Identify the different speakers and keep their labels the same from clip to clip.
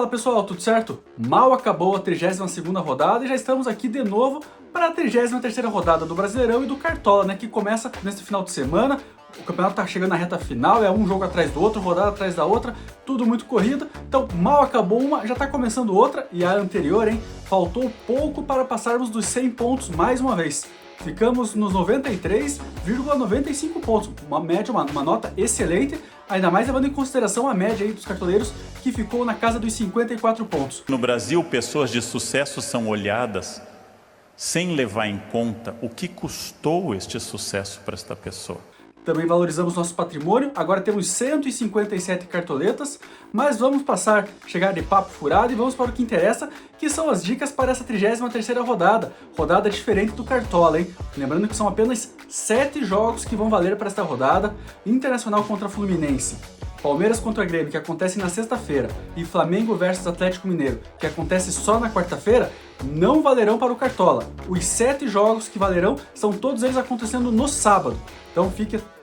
Speaker 1: Fala pessoal, tudo certo? Mal acabou a 32ª rodada e já estamos aqui de novo para a 33ª rodada do Brasileirão e do Cartola, né? Que começa nesse final de semana. O campeonato tá chegando na reta final, é um jogo atrás do outro, rodada atrás da outra, tudo muito corrido. Então mal acabou uma, já tá começando outra e a anterior, hein? Faltou pouco para passarmos dos 100 pontos mais uma vez. Ficamos nos 93,95 pontos, uma média, uma nota excelente, ainda mais levando em consideração a média aí dos cartoleiros, que ficou na casa dos 54 pontos.
Speaker 2: No Brasil, pessoas de sucesso são olhadas sem levar em conta o que custou este sucesso para esta pessoa.
Speaker 1: Também valorizamos nosso patrimônio, agora temos 157 cartoletas, mas vamos chegar de papo furado e vamos para o que interessa, que são as dicas para essa 33ª rodada, rodada diferente do Cartola, hein? Lembrando que são apenas 7 jogos que vão valer para esta rodada: Internacional contra Fluminense, Palmeiras contra Grêmio, que acontece na sexta-feira, e Flamengo versus Atlético Mineiro, que acontece só na quarta-feira, não valerão para o Cartola. Os 7 jogos que valerão são todos eles acontecendo no sábado, então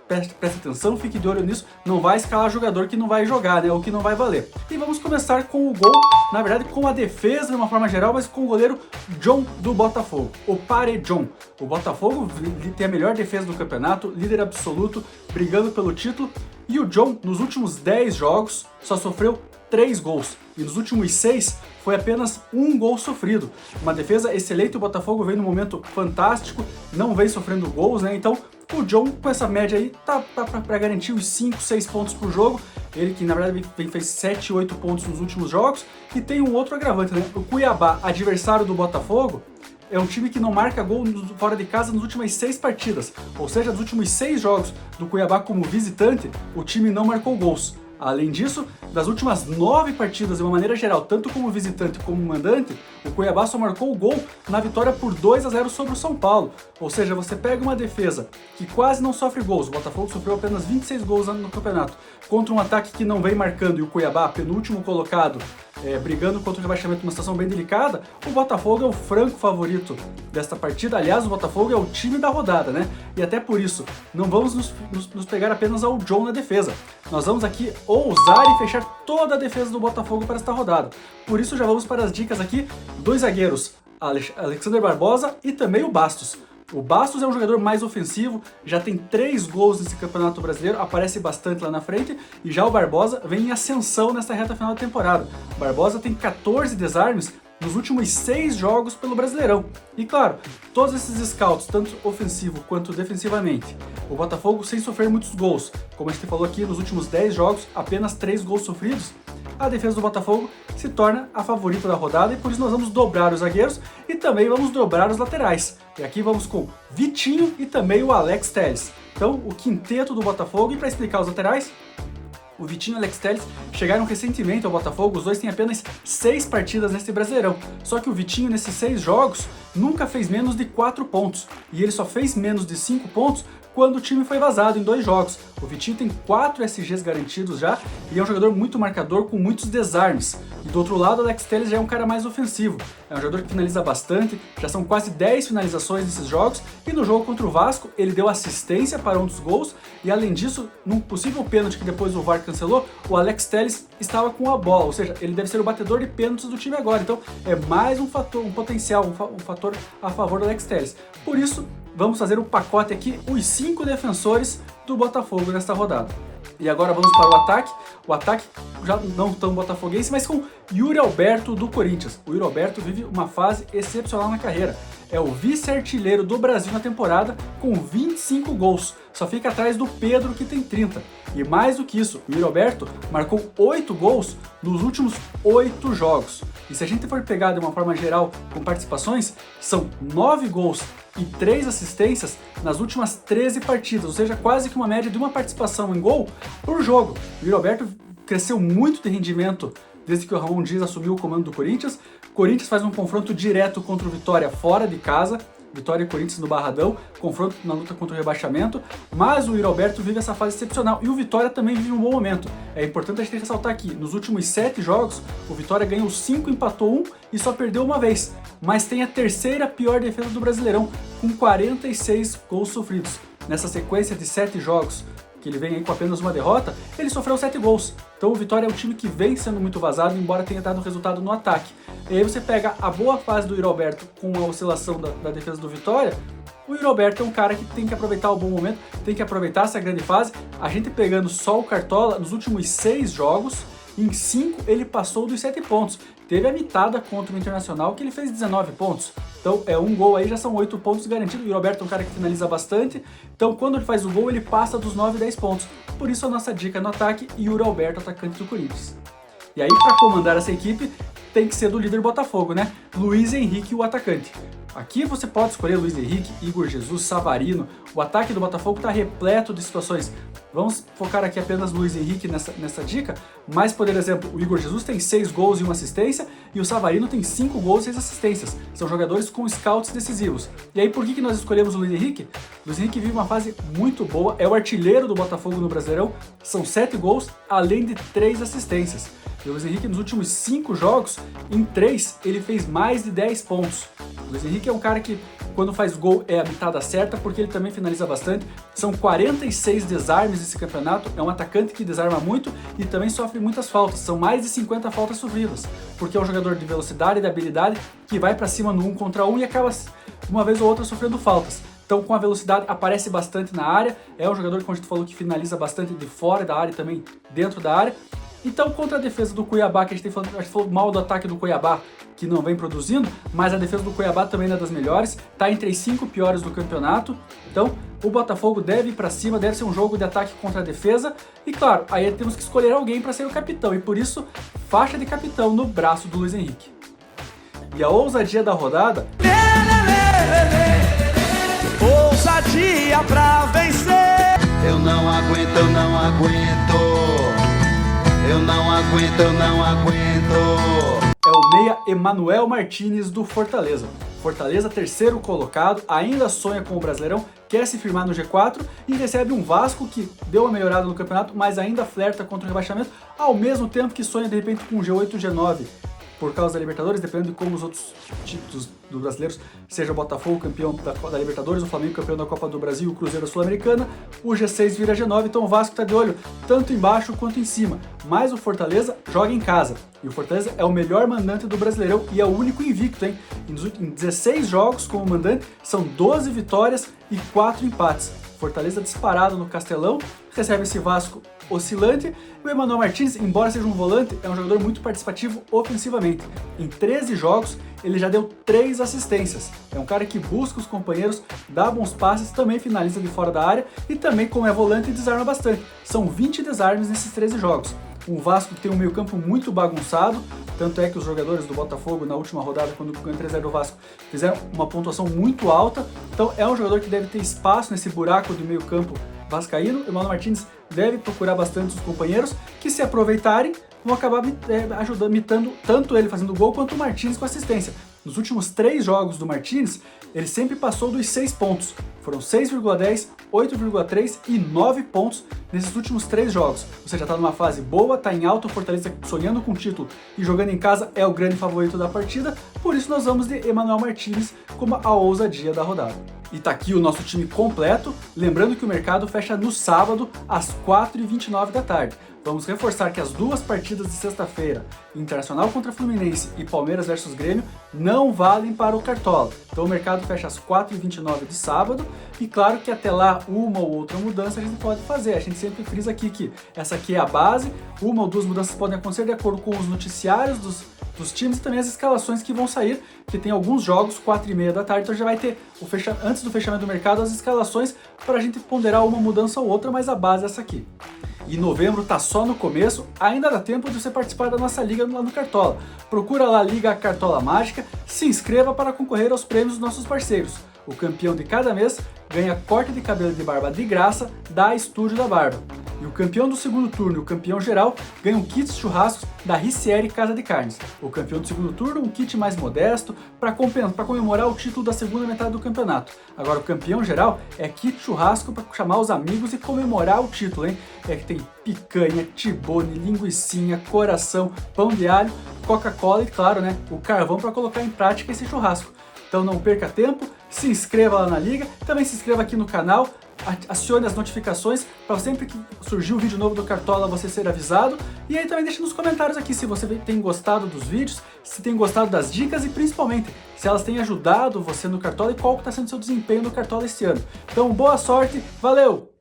Speaker 1: preste atenção, fique de olho nisso, não vai escalar jogador que não vai jogar, né, ou que não vai valer. E vamos começar com o gol, na verdade com a defesa de uma forma geral, mas com o goleiro John do Botafogo, o Paredjon. O Botafogo tem a melhor defesa do campeonato, líder absoluto, brigando pelo título, e o John, nos últimos 10 jogos, só sofreu 3 gols, e nos últimos 6 foi apenas 1 gol sofrido. Uma defesa excelente, o Botafogo vem num momento fantástico, não vem sofrendo gols, né, então o John, com essa média aí, tá para garantir os 5, 6 pontos por jogo. Ele que, na verdade, fez 7, 8 pontos nos últimos jogos. E tem um outro agravante, né? O Cuiabá, adversário do Botafogo, é um time que não marca gol fora de casa nas últimas 6 partidas. Ou seja, nos últimos 6 jogos do Cuiabá como visitante, o time não marcou gols. Além disso, das últimas 9 partidas, de uma maneira geral, tanto como visitante como mandante, o Cuiabá só marcou o gol na vitória por 2-0 sobre o São Paulo. Ou seja, você pega uma defesa que quase não sofre gols, o Botafogo sofreu apenas 26 gols no campeonato, contra um ataque que não vem marcando, e o Cuiabá, penúltimo colocado, brigando contra o rebaixamento numa situação bem delicada, o Botafogo é o franco favorito desta partida. Aliás, o Botafogo é o time da rodada, né? E até por isso, não vamos nos pegar apenas ao John na defesa. Nós vamos aqui ousar e fechar toda a defesa do Botafogo para esta rodada. Por isso já vamos para as dicas aqui dos zagueiros, Alexander Barbosa e também o Bastos. O Bastos é um jogador mais ofensivo, já tem 3 gols nesse Campeonato Brasileiro, aparece bastante lá na frente, e já o Barbosa vem em ascensão nesta reta final da temporada. O Barbosa tem 14 desarmes nos últimos 6 jogos pelo Brasileirão. E claro, todos esses scouts, tanto ofensivo quanto defensivamente, o Botafogo sem sofrer muitos gols, como a gente falou aqui, nos últimos 10 jogos, apenas 3 gols sofridos, a defesa do Botafogo se torna a favorita da rodada, e por isso nós vamos dobrar os zagueiros e também vamos dobrar os laterais. E aqui vamos com Vitinho e também o Alex Telles. Então, o quinteto do Botafogo. E para explicar os laterais, o Vitinho e o Alex Telles chegaram recentemente ao Botafogo, os dois têm apenas 6 partidas nesse Brasileirão. Só que o Vitinho, nesses 6 jogos, nunca fez menos de 4 pontos. E ele só fez menos de 5 pontos quando o time foi vazado em 2 jogos. O Vitinho tem 4 SGs garantidos já e é um jogador muito marcador, com muitos desarmes. E do outro lado, o Alex Telles já é um cara mais ofensivo. É um jogador que finaliza bastante, já são quase 10 finalizações nesses jogos, e no jogo contra o Vasco ele deu assistência para um dos gols, e além disso, num possível pênalti que depois o VAR cancelou, o Alex Telles estava com a bola, ou seja, ele deve ser o batedor de pênaltis do time agora. Então é mais um fator, um potencial, um fator a favor do Alex Telles. Por isso, vamos fazer um pacote aqui, os 5 defensores do Botafogo nesta rodada. E agora vamos para o ataque. O ataque já não tão botafoguense, mas com Yuri Alberto do Corinthians. O Yuri Alberto vive uma fase excepcional na carreira. É o vice-artilheiro do Brasil na temporada, com 25 gols. Só fica atrás do Pedro, que tem 30. E mais do que isso, o Yuri Alberto marcou 8 gols nos últimos 8 jogos. E se a gente for pegar de uma forma geral com participações, são 9 gols e 3 assistências nas últimas 13 partidas, ou seja, quase que uma média de uma participação em gol por jogo. O Yuri Alberto cresceu muito de rendimento desde que o Ramon Dias assumiu o comando do Corinthians. O Corinthians faz um confronto direto contra o Vitória fora de casa, Vitória e Corinthians no Barradão, confronto na luta contra o rebaixamento, mas o Yuri Alberto vive essa fase excepcional, e o Vitória também vive um bom momento. É importante a gente ressaltar aqui, nos últimos 7 jogos, o Vitória ganhou 5, empatou 1 e só perdeu uma vez, mas tem a terceira pior defesa do Brasileirão, com 46 gols sofridos. Nessa sequência de 7 jogos que ele vem aí com apenas uma derrota, ele sofreu 7 gols. Então o Vitória é um time que vem sendo muito vazado, embora tenha dado resultado no ataque. E aí você pega a boa fase do Yuri Alberto com a oscilação da defesa do Vitória. O Yuri Alberto é um cara que tem que aproveitar o bom momento, tem que aproveitar essa grande fase. A gente pegando só o Cartola, nos últimos 6 jogos, em 5 ele passou dos 7 pontos. Teve a mitada contra o Internacional que ele fez 19 pontos. Então é um gol aí, já são 8 pontos garantidos. O Yuri Alberto é um cara que finaliza bastante. Então quando ele faz o gol, ele passa dos 9 e 10 pontos. Por isso a nossa dica no ataque, Yuri Alberto, atacante do Corinthians. E aí para comandar essa equipe, tem que ser do líder Botafogo, né? Luiz Henrique, o atacante. Aqui você pode escolher Luiz Henrique, Igor Jesus, Savarino. O ataque do Botafogo está repleto de situações. Vamos focar aqui apenas no Luiz Henrique nessa dica, mas, por exemplo, o Igor Jesus tem 6 gols e 1 assistência e o Savarino tem 5 gols e 6 assistências. São jogadores com scouts decisivos. E aí por que nós escolhemos o Luiz Henrique? O Luiz Henrique vive uma fase muito boa, é o artilheiro do Botafogo no Brasileirão, são 7 gols, além de 3 assistências. E o Luiz Henrique nos últimos 5 jogos, em 3, ele fez mais de 10 pontos. O Luiz Henrique é um cara que, quando faz gol, é a mitada certa, porque ele também finaliza bastante. São 46 desarmes nesse campeonato, é um atacante que desarma muito e também sofre muitas faltas. São mais de 50 faltas sofridas, porque é um jogador de velocidade e de habilidade que vai pra cima no 1 contra 1 e acaba, uma vez ou outra, sofrendo faltas. Então, com a velocidade, aparece bastante na área. É um jogador, como a gente falou, que finaliza bastante de fora da área e também dentro da área. Então, contra a defesa do Cuiabá, que a gente falou mal do ataque do Cuiabá, que não vem produzindo, mas a defesa do Cuiabá também não é das melhores, tá entre as 5 piores do campeonato. Então, o Botafogo deve ir pra cima, deve ser um jogo de ataque contra a defesa. E claro, aí temos que escolher alguém para ser o capitão, e por isso, faixa de capitão no braço do Luiz Henrique. E a ousadia da rodada...
Speaker 3: Ousadia pra vencer. Eu não aguento, eu não aguento. Eu não aguento, eu não aguento.
Speaker 1: É o meia Emanuel Martínez do Fortaleza. Fortaleza, terceiro colocado, ainda sonha com o Brasileirão, quer se firmar no G4 e recebe um Vasco que deu uma melhorada no campeonato, mas ainda flerta contra o rebaixamento, ao mesmo tempo que sonha de repente com o G8 e o G9. Por causa da Libertadores, dependendo de como os outros títulos do brasileiros, seja o Botafogo campeão da Libertadores, o Flamengo campeão da Copa do Brasil, o Cruzeiro Sul-Americana, o G6 vira G9, então o Vasco está de olho tanto embaixo quanto em cima. Mas o Fortaleza joga em casa, e o Fortaleza é o melhor mandante do Brasileirão e é o único invicto, hein? Em 16 jogos como mandante, são 12 vitórias e 4 empates. Fortaleza disparado no Castelão, recebe esse Vasco oscilante, e o Emanuel Martínez, embora seja um volante, é um jogador muito participativo ofensivamente. Em 13 jogos, ele já deu 3 assistências. É um cara que busca os companheiros, dá bons passes, também finaliza de fora da área e também, como é volante, desarma bastante. São 20 desarmes nesses 13 jogos. Um Vasco que tem um meio-campo muito bagunçado, tanto é que os jogadores do Botafogo, na última rodada, quando ganhou 3-0 do Vasco, fizeram uma pontuação muito alta. Então é um jogador que deve ter espaço nesse buraco do meio-campo vascaíno. O Emanuel Martínez deve procurar bastante os companheiros, que se aproveitarem, vão acabar ajudando, imitando tanto ele fazendo gol, quanto o Martínez com assistência. Nos últimos 3 jogos do Martínez, ele sempre passou dos 6 pontos. Foram 6,10, 8,3 e 9 pontos nesses últimos 3 jogos. Ou seja, está numa fase boa, está em alta, o Fortaleza sonhando com o título e jogando em casa é o grande favorito da partida. Por isso nós vamos de Emanuel Martínez como a ousadia da rodada. E tá aqui o nosso time completo, lembrando que o mercado fecha no sábado às 4h29 da tarde. Vamos reforçar que as 2 partidas de sexta-feira, Internacional contra Fluminense e Palmeiras versus Grêmio, não valem para o Cartola. Então o mercado fecha às 4h29 de sábado e claro que até lá uma ou outra mudança a gente pode fazer. A gente sempre frisa aqui que essa aqui é a base, uma ou 2 mudanças podem acontecer de acordo com os noticiários dos times e também as escalações que vão sair, que tem alguns jogos 4h30 da tarde, então já vai ter antes do fechamento do mercado as escalações para a gente ponderar uma mudança ou outra, mas a base é essa aqui. E novembro tá só no começo, ainda dá tempo de você participar da nossa liga lá no Cartola. Procura lá a Liga Cartola Mágica, se inscreva para concorrer aos prêmios dos nossos parceiros. O campeão de cada mês ganha corte de cabelo e de barba de graça da Estúdio da Barba. E o campeão do segundo turno e o campeão geral ganham kits churrascos da Ricieri Casa de Carnes. O campeão do segundo turno, um kit mais modesto para comemorar o título da segunda metade do campeonato. Agora o campeão geral é kit churrasco para chamar os amigos e comemorar o título, hein? É que tem picanha, tibone, linguicinha, coração, pão de alho, Coca-Cola e claro, né, o carvão para colocar em prática esse churrasco. Então não perca tempo, se inscreva lá na liga, também se inscreva aqui no canal, acione as notificações para sempre que surgir um vídeo novo do Cartola você ser avisado. E aí também deixe nos comentários aqui se você tem gostado dos vídeos, se tem gostado das dicas e principalmente se elas têm ajudado você no Cartola e qual está sendo seu desempenho no Cartola esse ano. Então boa sorte, valeu!